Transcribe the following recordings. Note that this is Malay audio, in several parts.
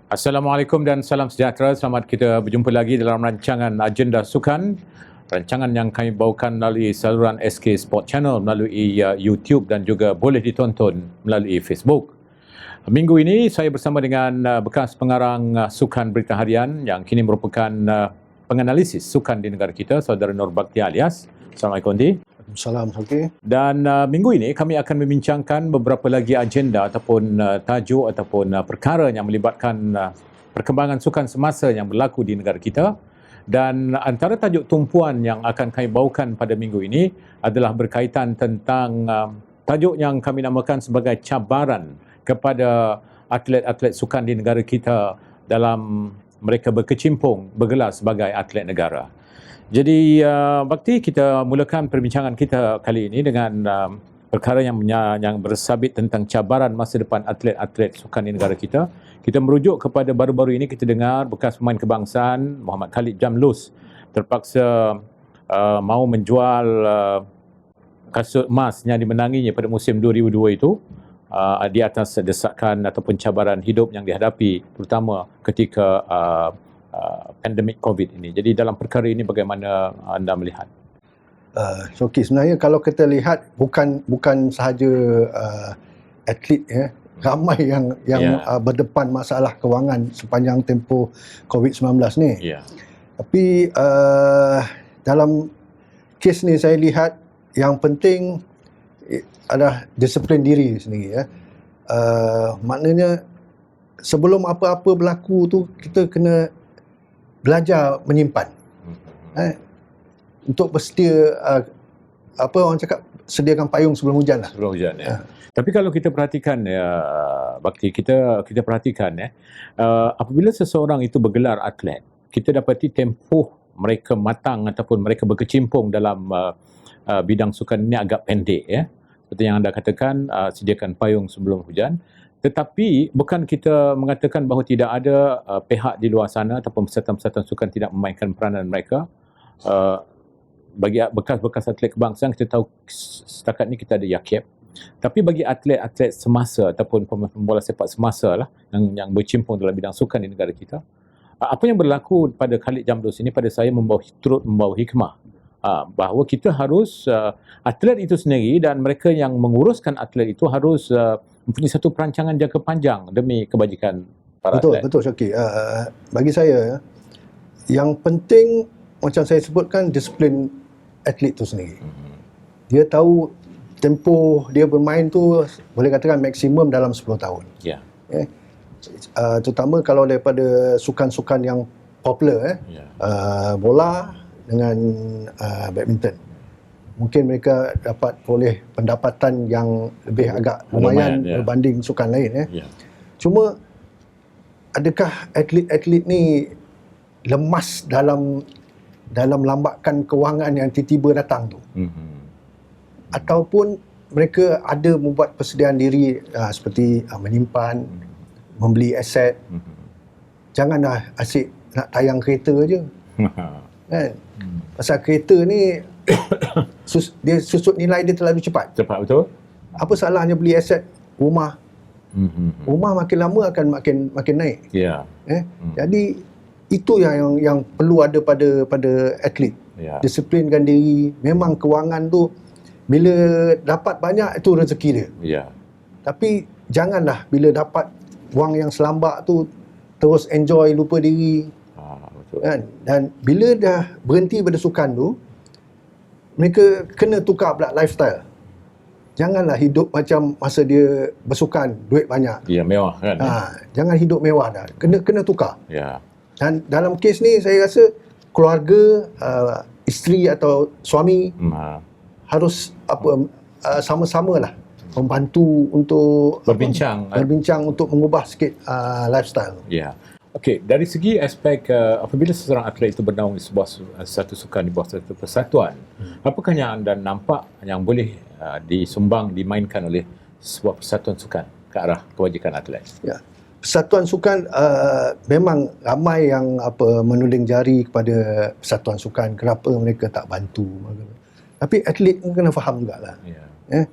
Assalamualaikum dan salam sejahtera. Selamat kita berjumpa lagi dalam rancangan Agenda Sukan. Rancangan yang kami bawakan melalui saluran SK Sport Channel, melalui YouTube dan juga boleh ditonton melalui Facebook. Minggu ini saya bersama dengan bekas pengarang sukan Berita Harian yang kini merupakan penganalisis sukan di negara kita, Saudara Nur Bakti Alias. Assalamualaikum, Di. Salam, okey. Dan minggu ini kami akan membincangkan beberapa lagi agenda ataupun tajuk ataupun perkara yang melibatkan perkembangan sukan semasa yang berlaku di negara kita. Dan antara tajuk tumpuan yang akan kami bawakan pada minggu ini adalah berkaitan tentang tajuk yang kami namakan sebagai cabaran kepada atlet-atlet sukan di negara kita dalam mereka berkecimpung bergelar sebagai atlet negara. Jadi Bakti, kita mulakan perbincangan kita kali ini dengan perkara yang bersabit tentang cabaran masa depan atlet-atlet sukan di negara kita. Kita merujuk kepada baru-baru ini kita dengar bekas pemain kebangsaan Muhammad Khalid Jamlus terpaksa mahu menjual kasut emas yang dimenanginya pada musim 2002 itu di atas desakan ataupun cabaran hidup yang dihadapi terutama ketika pandemik COVID ini. Jadi dalam perkara ini bagaimana anda melihat? Okey, sebenarnya kalau kita lihat bukan sahaja atlet ya, ramai yang berdepan masalah kewangan sepanjang tempoh COVID-19 ni. Ya. Tapi dalam kes ni saya lihat yang penting adalah disiplin diri sendiri ya. Maknanya sebelum apa-apa berlaku tu kita kena belajar menyimpan. Untuk bersedia apa orang cakap, sediakan payung sebelum hujan lah. Sebelum hujan ya. Tapi kalau kita perhatikan ya Bakti, kita perhatikan ya, apabila seseorang itu bergelar atlet, kita dapati tempoh mereka matang ataupun mereka berkecimpung dalam bidang sukan ini agak pendek ya. Seperti yang anda katakan, sediakan payung sebelum hujan. Tetapi bukan kita mengatakan bahawa tidak ada pihak di luar sana ataupun peserta-peserta sukan tidak memainkan peranan mereka. Bagi bekas-bekas atlet kebangsaan, kita tahu setakat ini kita ada YAKEP. Tapi bagi atlet-atlet semasa ataupun pembola sepak semasa lah yang bercimpung dalam bidang sukan di negara kita, apa yang berlaku pada Khalid Jamlus ini pada saya turut membawa hikmah. Bahawa kita harus atlet itu sendiri dan mereka yang menguruskan atlet itu harus mempunyai satu perancangan jangka panjang demi kebajikan para atlet. Betul Syakir. Bagi saya yang penting macam saya sebutkan disiplin atlet itu sendiri. Dia tahu tempoh dia bermain tu boleh katakan maksimum dalam 10 tahun. Ya. Terutama kalau daripada sukan-sukan yang popular bola dengan badminton. Mungkin mereka dapat boleh pendapatan yang lebih agak lumayan berbanding sukan lain ya. Cuma adakah atlet-atlet ni lemas dalam lambakan kewangan yang tiba-tiba datang tu? Ataupun mereka ada membuat persediaan diri seperti menyimpan, membeli aset. Janganlah asyik nak tayang kereta je. Kan? Pasal kereta ni dia susut nilai dia terlalu cepat. Cepat, betul. Apa salahnya beli aset rumah? Rumah makin lama akan makin naik. Ya. Jadi itu yang perlu ada pada atlet. Disiplinkan diri. Memang kewangan tu bila dapat banyak itu rezeki dia. Ya. Tapi janganlah bila dapat wang yang selambak tu terus enjoy, lupa diri. Betul. Kan? Dan bila dah berhenti pada sukan tu, mereka kena tukar pula lifestyle. Janganlah hidup macam masa dia bersukan, duit banyak. Ya, mewah kan. Jangan hidup mewah dah. Kena tukar. Ya. Dan dalam kes ni saya rasa keluarga, isteri atau suami harus sama-sama lah membantu untuk berbincang untuk mengubah sikit lifestyle. Ya. Okey, dari segi aspek apabila seseorang atlet itu bernaung di sebuah satu sukan di bawah satu persatuan, apakah yang anda nampak yang boleh disumbang, dimainkan oleh sebuah persatuan sukan ke arah kewajikan atlet? Ya. Persatuan sukan memang ramai yang menuding jari kepada persatuan sukan kenapa mereka tak bantu. Tapi atlet kena faham jugalah. Ya.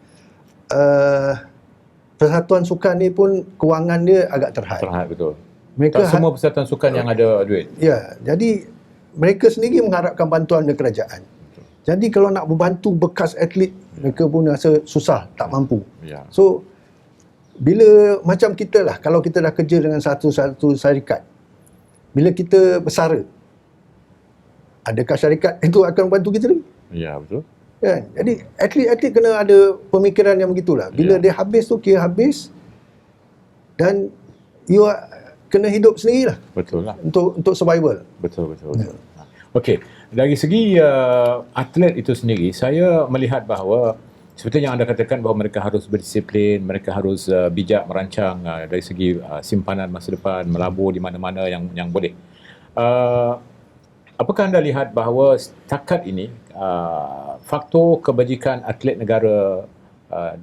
Persatuan sukan ni pun kewangan dia agak terhad. Terhad, betul. Tak semua persatuan sukan yang ada duit. Ya, jadi mereka sendiri mengharapkan bantuan dari kerajaan. Jadi kalau nak membantu bekas atlet, mereka pun rasa susah, tak mampu. Ya. So, bila macam kita lah, kalau kita dah kerja dengan satu syarikat, bila kita bersara, adakah syarikat itu akan bantu kita lagi? Ya, betul. Kan? Jadi atlet-atlet kena ada pemikiran yang begitulah. Bila dia habis tu, kira habis, dan you kena hidup sendirilah. Betul lah. Untuk survival. Betul. Okey, dari segi atlet itu sendiri, saya melihat bahawa seperti yang anda katakan bahawa mereka harus berdisiplin, mereka harus bijak merancang dari segi simpanan masa depan, melabur di mana-mana yang boleh. Apakah anda lihat bahawa setakat ini faktor kebajikan atlet negara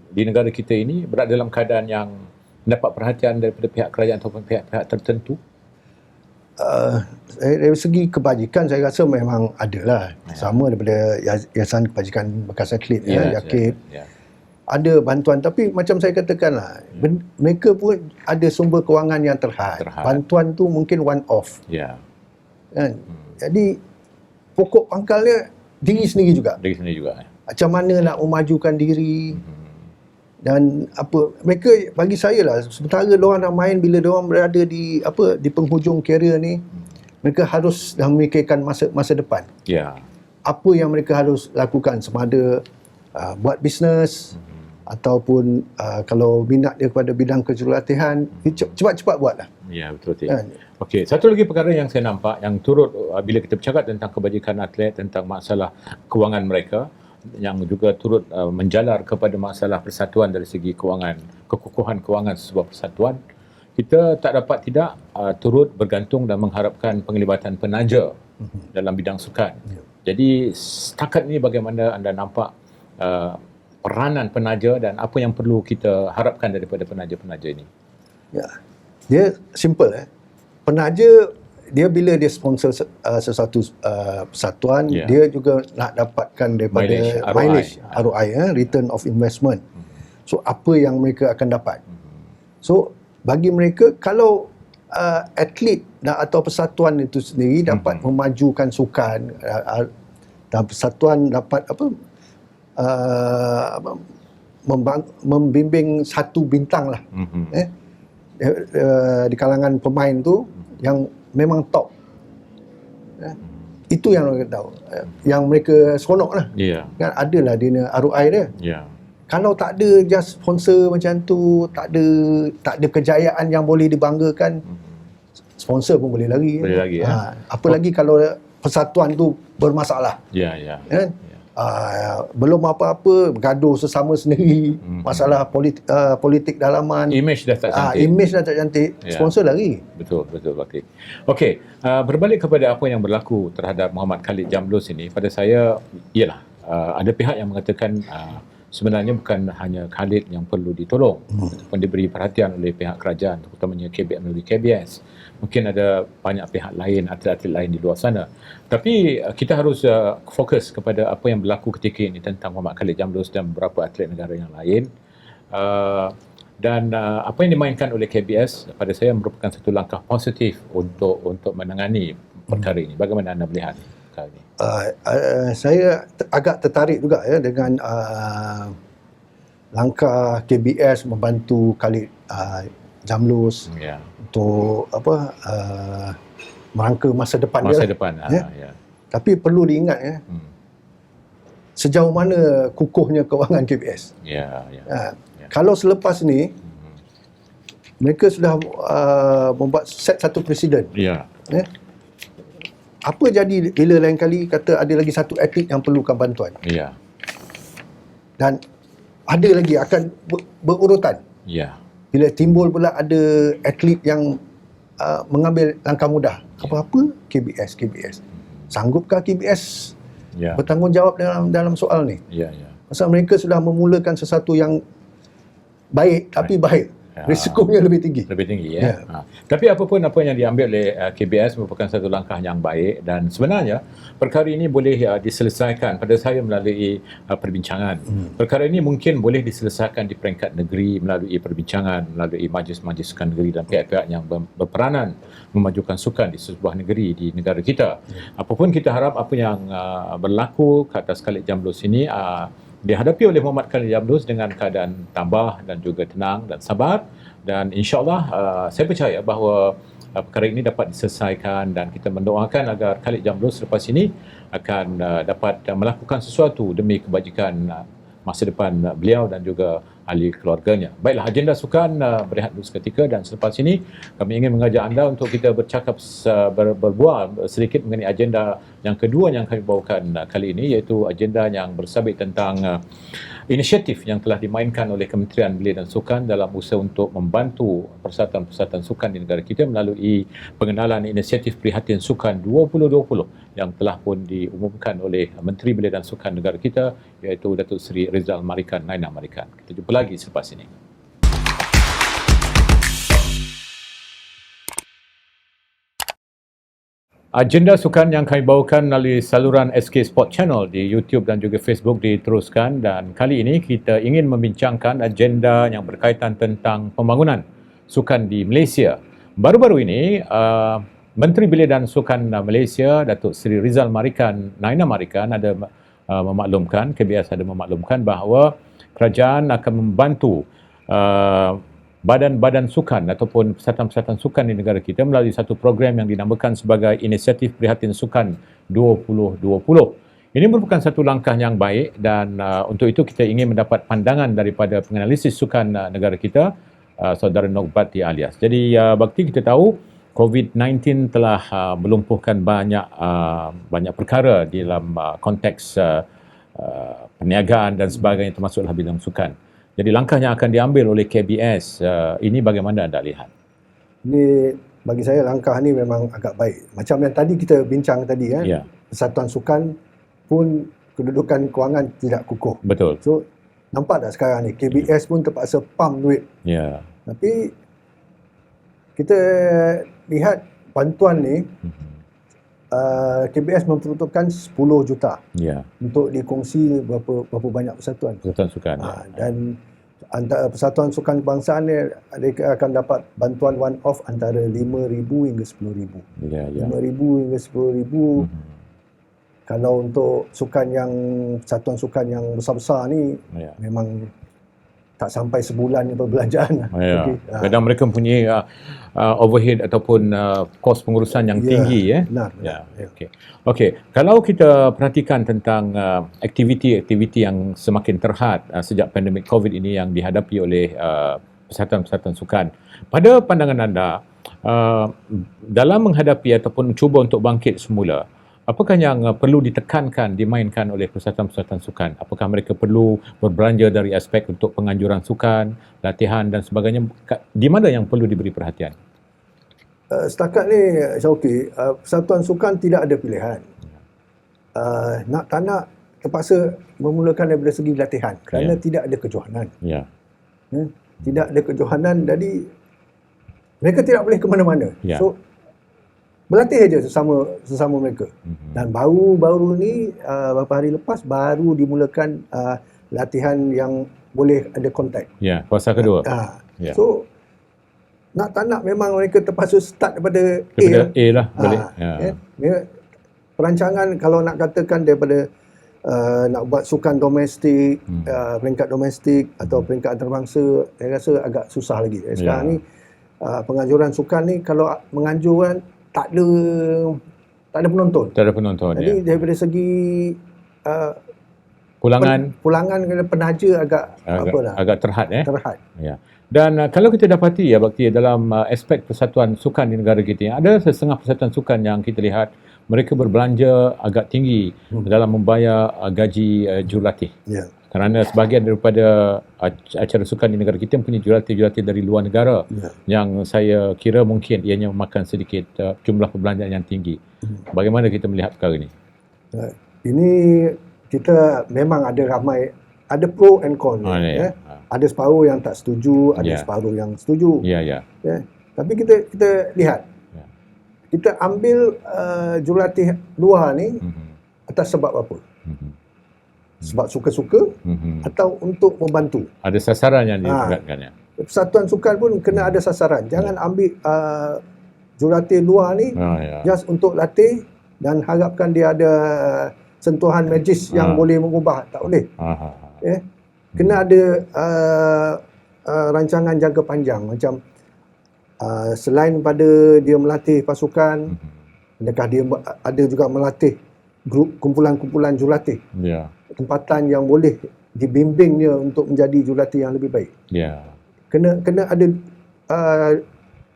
di negara kita ini berada dalam keadaan yang mendapat perhatian daripada pihak kerajaan ataupun pihak-pihak tertentu? Dari segi kebajikan saya rasa memang ada lah. Sama daripada Yayasan Kebajikan Bekas Atlet, YAKIT. Ada bantuan, tapi macam saya katakan lah, mereka pun ada sumber kewangan yang terhad. Bantuan tu mungkin one off. Kan? Jadi pokok pangkalnya diri sendiri juga. Macam mana nak memajukan diri. Dan mereka, bagi saya lah, sementara diorang dah main, bila diorang berada di penghujung karier ni, mereka harus dah memikirkan masa depan. Apa yang mereka harus lakukan, sama ada buat bisnes, ataupun kalau minat dia kepada bidang kejurulatihan, cepat-cepat buatlah. Ya, betul. Okey, satu lagi perkara yang saya nampak yang turut bila kita bercakap tentang kebajikan atlet, tentang masalah kewangan mereka, yang juga turut menjalar kepada masalah persatuan dari segi kewangan, kekukuhan kewangan sebuah persatuan, kita tak dapat tidak turut bergantung dan mengharapkan penglibatan penaja dalam bidang sukan. Jadi setakat ini bagaimana anda nampak peranan penaja dan apa yang perlu kita harapkan daripada penaja-penaja ini? Ya, dia simple. Penaja, dia bila dia sponsor sesuatu persatuan, dia juga nak dapatkan daripada mileage, ROI, return of investment. So apa yang mereka akan dapat. So bagi mereka, kalau atlet atau persatuan itu sendiri dapat memajukan sukan, dan persatuan dapat membimbing satu bintang lah di kalangan pemain tu yang memang top. Itu yang mereka tahu. Yang mereka seronok lah. Kan adalah dia ROI dia. Kalau tak ada just sponsor macam tu, tak ada kejayaan yang boleh dibanggakan, sponsor pun boleh lagi. Apalagi kalau persatuan tu bermasalah. Kan? Belum apa-apa, bergaduh sesama sendiri, masalah politik dalaman, image dah tak cantik, sponsor lagi. Betul. Okey, berbalik kepada apa yang berlaku terhadap Muhammad Khalid Jamlus ini, pada saya ialah ada pihak yang mengatakan sebenarnya bukan hanya Khalid yang perlu ditolong ataupun diberi perhatian oleh pihak kerajaan, terutamanya KBS melalui KBS. Mungkin ada banyak pihak lain, atlet-atlet lain di luar sana. Tapi kita harus fokus kepada apa yang berlaku ketika ini tentang Muhammad Khalid Jamlus dan beberapa atlet negara yang lain. Dan apa yang dimainkan oleh KBS pada saya merupakan satu langkah positif untuk menangani perkara ini. Bagaimana anda melihat perkara ini? Saya agak tertarik juga dengan langkah KBS membantu Khalid Jamlus untuk merangka masa depan dia. Tapi perlu diingat sejauh mana kukuhnya kewangan KBS. Kalau selepas ni mereka sudah membuat set satu presiden. Apa jadi bila lain kali kata ada lagi satu atlet yang perlukan bantuan? Dan ada lagi akan berurutan. Bila timbul pula ada atlet yang mengambil langkah mudah, apa-apa KBS. Sanggupkah KBS bertanggungjawab dalam soal ni? Pasal mereka sudah memulakan sesuatu yang baik, tapi baik. Risikonya lebih tinggi. Lebih tinggi ya. Tapi apapun apa yang diambil oleh KBS merupakan satu langkah yang baik, dan sebenarnya perkara ini boleh diselesaikan pada saya melalui perbincangan. Perkara ini mungkin boleh diselesaikan di peringkat negeri melalui perbincangan, melalui majlis-majlis sukan negeri dan pihak-pihak yang berperanan memajukan sukan di sebuah negeri, di negara kita. Apapun kita harap apa yang berlaku ke atas Khalid Jamlus ini dihadapi oleh Muhammad Khalid Jamlus dengan keadaan tabah dan juga tenang dan sabar, dan insya-Allah saya percaya bahawa perkara ini dapat diselesaikan, dan kita mendoakan agar Khalid Jamlus selepas ini akan dapat melakukan sesuatu demi kebajikan masa depan beliau dan juga ahli keluarganya. Baiklah, agenda sukan berehat dulu seketika, dan selepas ini kami ingin mengajak anda untuk kita bercakap berbual sedikit mengenai agenda yang kedua yang kami bawakan kali ini, iaitu agenda yang bersabit tentang inisiatif yang telah dimainkan oleh Kementerian Belia dan Sukan dalam usaha untuk membantu persatuan-persatuan sukan di negara kita melalui pengenalan inisiatif Prihatin Sukan 2020 yang telah pun diumumkan oleh Menteri Belia dan Sukan negara kita, iaitu Datuk Seri Rizal Marikan Naina Marikan. Kita jumpa lagi selepas ini. Agenda sukan yang kami bawakan melalui saluran SK Sport Channel di YouTube dan juga Facebook diteruskan, dan kali ini kita ingin membincangkan agenda yang berkaitan tentang pembangunan sukan di Malaysia. Baru-baru ini Menteri Belia dan Sukan Malaysia, Datuk Seri Rizal Marikan Naina Marikan ada memaklumkan, KBS ada memaklumkan bahawa kerajaan akan membantu badan-badan sukan ataupun persatuan-persatuan sukan di negara kita melalui satu program yang dinamakan sebagai Inisiatif Prihatin Sukan 2020. Ini merupakan satu langkah yang baik, dan untuk itu kita ingin mendapat pandangan daripada penganalisis sukan negara kita, Saudara Nokbati Alias. Jadi bakti kita tahu COVID-19 telah melumpuhkan banyak perkara di dalam konteks perniagaan dan sebagainya, termasuklah bidang sukan. Jadi langkah yang akan diambil oleh KBS ini bagaimana anda lihat? Ini bagi saya langkah ni memang agak baik. Macam yang tadi kita bincang tadi kan. Ya. Persatuan sukan pun kedudukan kewangan tidak kukuh. Betul. So nampak tak sekarang ni KBS pun terpaksa pump duit. Ya. Tapi kita lihat bantuan ni KBS memperuntukkan 10 juta Ya. untuk dikongsi berapa banyak persatuan. Persatuan sukan. Dan antara persatuan sukan kebangsaan ni mereka akan dapat bantuan one off antara 5,000 hingga 10,000. Ya, ya. 5,000 hingga 10,000. Kalau untuk sukan yang persatuan sukan yang besar-besar ni memang tak sampai sebulan ni perbelanjaan. Ya. Okay. Kadang mereka mempunyai overhead ataupun kos pengurusan yang tinggi. Benar. Ya. Okey. Kalau kita perhatikan tentang aktiviti-aktiviti yang semakin terhad sejak pandemik COVID ini yang dihadapi oleh persatuan-persatuan sukan, pada pandangan anda dalam menghadapi ataupun cuba untuk bangkit semula, apakah yang perlu ditekankan, dimainkan oleh persatuan-persatuan sukan? Apakah mereka perlu berbelanja dari aspek untuk penganjuran sukan, latihan dan sebagainya? Di mana yang perlu diberi perhatian? Setakat ni, Syauqi, persatuan sukan tidak ada pilihan. Tak nak terpaksa memulakan daripada segi latihan kerana tidak ada kejohanan. Ya. Tidak ada kejohanan, jadi mereka tidak boleh ke mana-mana. Ya. So berlatih aja sesama mereka. Dan baru-baru ni beberapa hari lepas baru dimulakan latihan yang boleh ada kontak. Ya, fasa kedua. Ya. So tak nak memang mereka terpaksa start daripada A lah balik. Perancangan kalau nak katakan daripada nak buat sukan domestik, peringkat domestik atau peringkat antarabangsa, saya rasa agak susah lagi. Sekarang ni penganjuran sukan ni kalau menganjurkan tak ada penonton. Tak ada penonton. Jadi daripada segi pulangan penaja agak terhad. Terhad. Ya. Dan kalau kita dapati Bakti dalam aspek persatuan sukan di negara kita, ada setengah persatuan sukan yang kita lihat mereka berbelanja agak tinggi dalam membayar gaji jurulatih. Ya. Kerana sebahagian daripada acara sukan di negara kita mempunyai jurulatih-jurulatih dari luar negara yang saya kira mungkin ianya memakan sedikit jumlah perbelanjaan yang tinggi. Bagaimana kita melihat perkara ini? Ini kita memang ada ramai ada pro and con. Ya. Ada separuh yang tak setuju, ada Ya. separuh yang setuju. Ya, ya. Ya. Tapi kita lihat, Ya. kita ambil jurulatih luar ni atas sebab apa? Sebab suka-suka atau untuk membantu. Ada sasaran yang ditegakkan ya. Persatuan Sukan pun kena ada sasaran. Jangan ambil jurulatih luar ni Ya. just untuk latih dan harapkan dia ada sentuhan magis yang boleh mengubah. Tak boleh. Ya. Kena ada rancangan jangka panjang. Macam selain pada dia melatih pasukan, adakah dia ada juga melatih grup kumpulan-kumpulan jurulatih. Ya. Tempatan yang boleh dibimbing dia untuk menjadi jurulatih yang lebih baik. Ya. Kena ada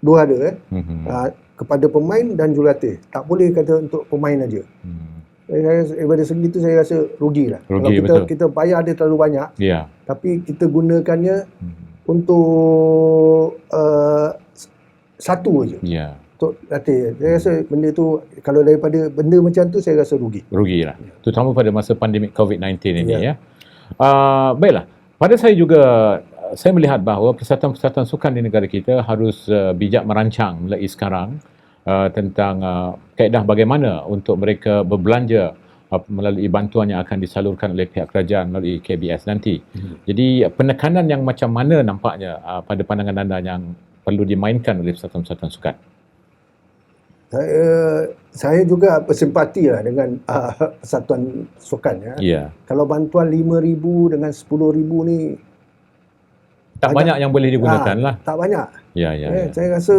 dua ada kepada pemain dan jurulatih. Tak boleh kata untuk pemain aja. Daripada segi itu saya rasa rugilah. Rugi, Kalau kita bayar dia terlalu banyak, Ya. tapi kita gunakannya untuk satu aja. Ya. Untuk latih. Saya rasa benda tu, kalau daripada benda macam tu, saya rasa rugi. Rugilah. Terutama pada masa pandemik COVID-19 ini Ya. ya. Baiklah. Pada saya juga, saya melihat bahawa persatuan-persatuan sukan di negara kita harus bijak merancang mulai sekarang tentang kaedah bagaimana untuk mereka berbelanja melalui bantuan yang akan disalurkan oleh pihak kerajaan melalui KBS nanti. Jadi penekanan yang macam mana nampaknya pada pandangan anda yang perlu dimainkan oleh persatuan-persatuan sukan? Saya juga bersimpati lah dengan persatuan sukan ya. Ya. Kalau bantuan 5,000 dengan 10,000 ni Tak banyak yang boleh digunakan lah. tak banyak. Ya, ya. Saya rasa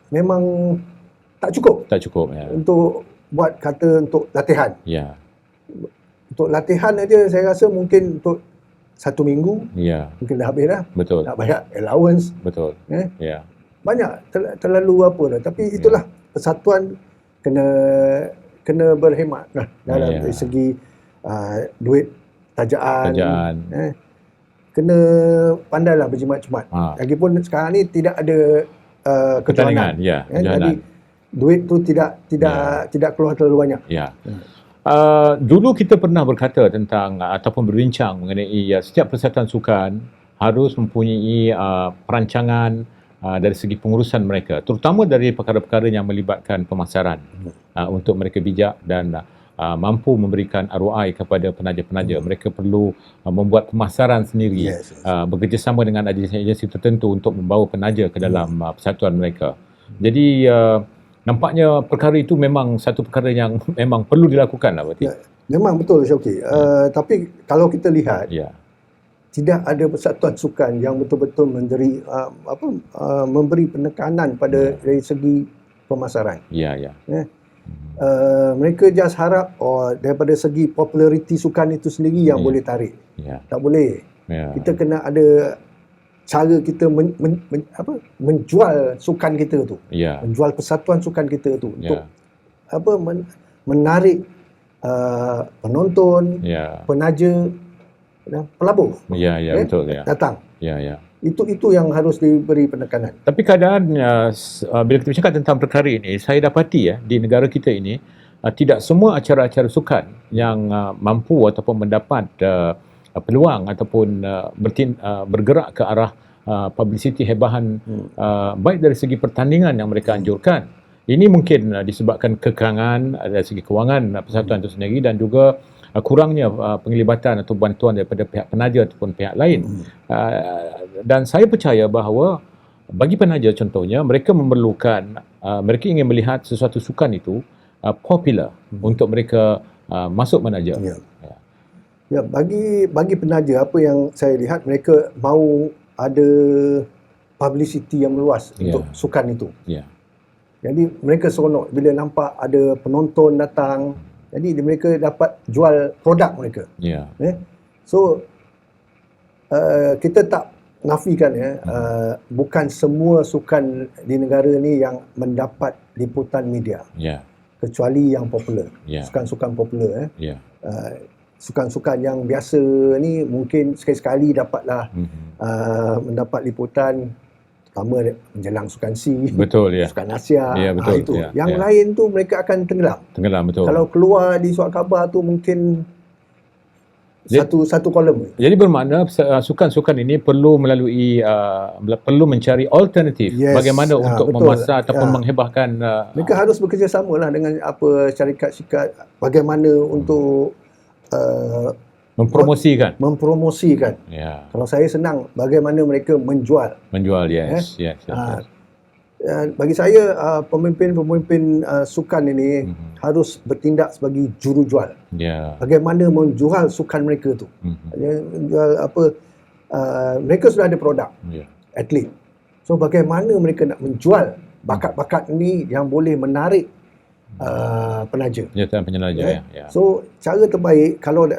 memang tak cukup Tak cukup ya. untuk buat kata untuk latihan. Ya. Untuk latihan aja saya rasa mungkin untuk 1 minggu Ya. mungkin dah habis dah. Betul. Nak bayar allowance. Betul. Ya. Banyak terlalu apa dah. Tapi itulah persatuan kena berhemat lah dalam dari segi duit tajaan. Kena pandailah berjimat-jimat. Lagipun sekarang ni tidak ada kejohanan. Ya, jadi duit tu tidak keluar terlalu banyak. Ya. Dulu kita pernah berkata tentang ataupun berbincang mengenai setiap persatuan sukan harus mempunyai perancangan dari segi pengurusan mereka, terutama dari perkara-perkara yang melibatkan pemasaran untuk mereka bijak dan mampu memberikan ROI kepada penaja-penaja. Mereka perlu membuat pemasaran sendiri, bekerjasama dengan agensi-agensi tertentu untuk membawa penaja ke dalam persatuan mereka. Jadi nampaknya perkara itu memang satu perkara yang memang perlu dilakukan lah, berarti. Memang betul, Syauqi. Tapi kalau kita lihat, tidak ada persatuan sukan yang betul-betul memberi penekanan pada dari segi pemasaran. Mereka just harap daripada segi populariti sukan itu sendiri yang boleh tarik. Tak boleh. Kita kena ada cara kita menjual sukan kita tu. Menjual persatuan sukan kita tu untuk menarik penonton, penaja, pelabur. Betul datang. Ya. Itu yang harus diberi penekanan. Tapi keadaan bila kita bercakap tentang perkara ini, saya dapati di negara kita ini tidak semua acara-acara sukan yang mampu ataupun mendapat peluang ataupun bergerak ke arah publicity hebahan baik dari segi pertandingan yang mereka anjurkan. Ini mungkin disebabkan kekurangan dari segi kewangan persatuan itu sendiri dan juga kurangnya penglibatan atau bantuan daripada pihak penaja ataupun pihak lain. Dan saya percaya bahawa bagi penaja contohnya, mereka memerlukan, mereka ingin melihat sesuatu sukan itu popular untuk mereka masuk menaja. Ya, bagi penaja, apa yang saya lihat, mereka mahu ada publicity yang meluas untuk sukan itu. Jadi mereka seronok bila nampak ada penonton datang. Jadi mereka dapat jual produk mereka. So kita tak nafikan bukan semua sukan di negara ni yang mendapat liputan media. Kecuali yang popular. Sukan-sukan popular. Sukan-sukan yang biasa ni mungkin sekali-sekali dapatlah mendapat liputan, terutama menjelang Sukan C, Sukan Asia, itu. Yang lain tu mereka akan tenggelam. Betul. Kalau keluar di surat khabar tu mungkin satu kolom. Jadi bermakna sukan-sukan ini perlu melalui perlu mencari alternatif bagaimana untuk betul. memasak ataupun menghebahkan. Mereka harus bekerjasama lah dengan syarikat-syarikat bagaimana untuk mempromosikan. Ya. Kalau saya senang bagaimana mereka menjual. Yes. Bagi saya pemimpin sukan ini harus bertindak sebagai jurujual. Bagaimana menjual sukan mereka tu. Jual mereka sudah ada produk. Atlet. So bagaimana mereka nak menjual bakat-bakat ini yang boleh menarik penaja. Penyelaja. So cara terbaik kalau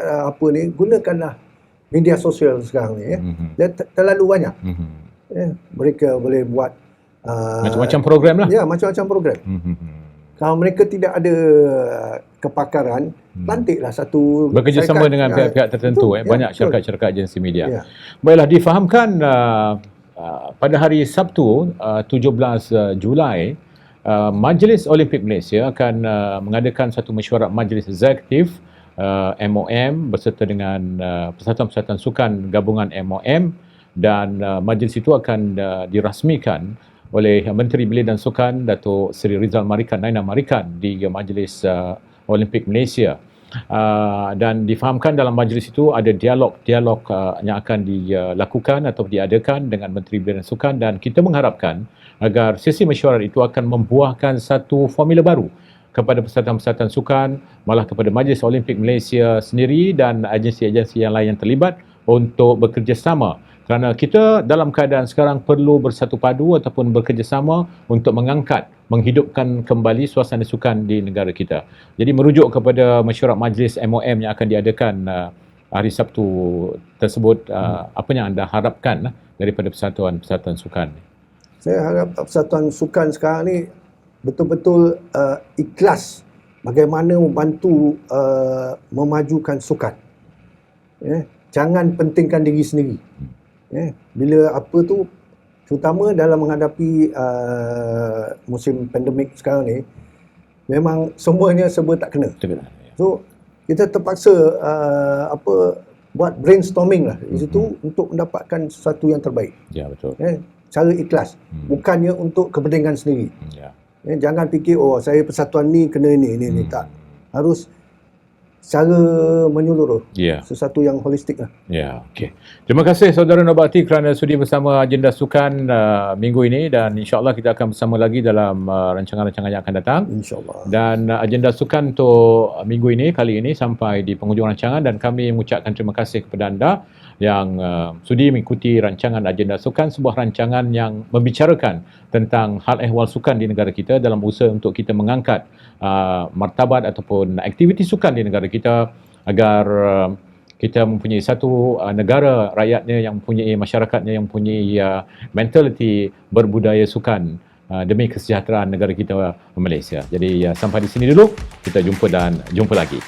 gunakanlah media sosial sekarang ni. Dia terlalu banyak. Mereka boleh buat macam-macam program lah. Ya, macam-macam program. Kalau mereka tidak ada kepakaran, lantiklah satu bekerjasama dengan pihak-pihak tertentu. Banyak syarikat-syarikat agensi media. Baiklah, difahamkan pada hari Sabtu 17 Julai Majlis Olimpik Malaysia akan mengadakan satu mesyuarat majlis eksekutif MOM berserta dengan persatuan-persatuan sukan gabungan MOM, dan majlis itu akan dirasmikan oleh Menteri Belia dan Sukan Datuk Seri Rizal Marikan Naina Marikan di Majlis Olimpik Malaysia. Dan difahamkan dalam majlis itu ada dialog-dialog yang akan dilakukan atau diadakan dengan Menteri Belia dan Sukan, dan kita mengharapkan agar sesi mesyuarat itu akan membuahkan satu formula baru kepada persatuan-persatuan sukan, malah kepada Majlis Olimpik Malaysia sendiri dan agensi-agensi yang lain yang terlibat untuk bekerjasama, kerana kita dalam keadaan sekarang perlu bersatu padu ataupun bekerjasama untuk menghidupkan kembali suasana sukan di negara kita. Jadi merujuk kepada mesyuarat majlis MOM yang akan diadakan hari Sabtu tersebut, apa yang anda harapkan daripada persatuan-persatuan sukan? Saya harap persatuan sukan sekarang ni betul-betul ikhlas bagaimana membantu memajukan sukan. Jangan pentingkan diri sendiri. Bila terutama dalam menghadapi musim pandemik sekarang ni, memang semuanya serba tak kena. So kita terpaksa buat brainstorming lah di situ untuk mendapatkan sesuatu yang terbaik. Ya, betul. Cara ikhlas, bukannya untuk kepentingan sendiri. Jangan fikir saya persatuan ni kena ni. Tak. Harus secara menyeluruh. Sesuatu yang holistik lah. Okey. Terima kasih saudara Nobati kerana sudi bersama agenda sukan minggu ini, dan insya-Allah kita akan bersama lagi dalam rancangan-rancangan yang akan datang. Insya-Allah. Dan agenda sukan untuk minggu ini kali ini sampai di penghujung rancangan, dan kami mengucapkan terima kasih kepada anda yang sudi mengikuti rancangan agenda sukan, sebuah rancangan yang membicarakan tentang hal ehwal sukan di negara kita dalam usaha untuk kita mengangkat martabat ataupun aktiviti sukan di negara kita agar kita mempunyai satu negara rakyatnya yang mempunyai masyarakatnya yang mempunyai mentaliti berbudaya sukan demi kesejahteraan negara kita Malaysia. Jadi sampai di sini dulu, kita jumpa lagi.